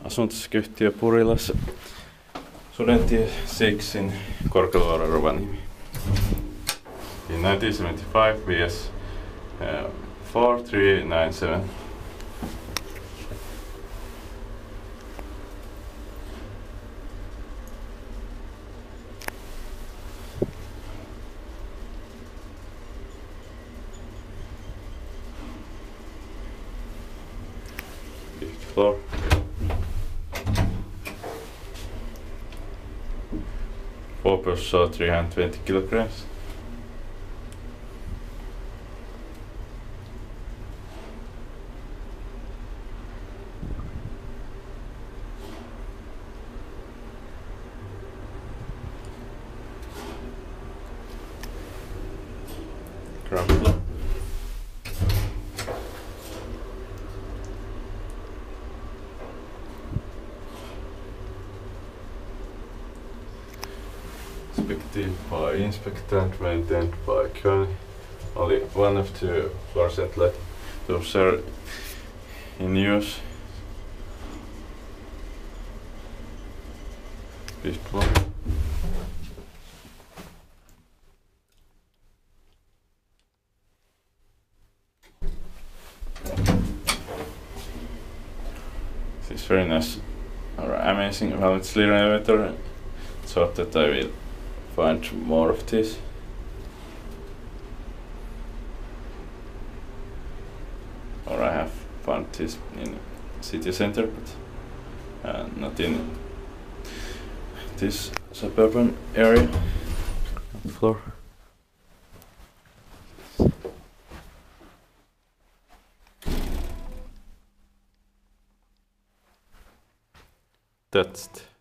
asuntosyköyhtiö Purilassa. Sudentie 6 in Korkalovaara, Rovaniemi. In 1975 VS 4397. Fifth floor. Four-post saw 320 kilograms. Ground floor. Inspected and maintained by Köln. Only one of two floors yet left. Those are in use. Fifth floor. This is very nice or amazing ValmetSchlieren elevator. So that I will find more of this. Or I have found this in city center, but not in this suburban area. Floor. That's it.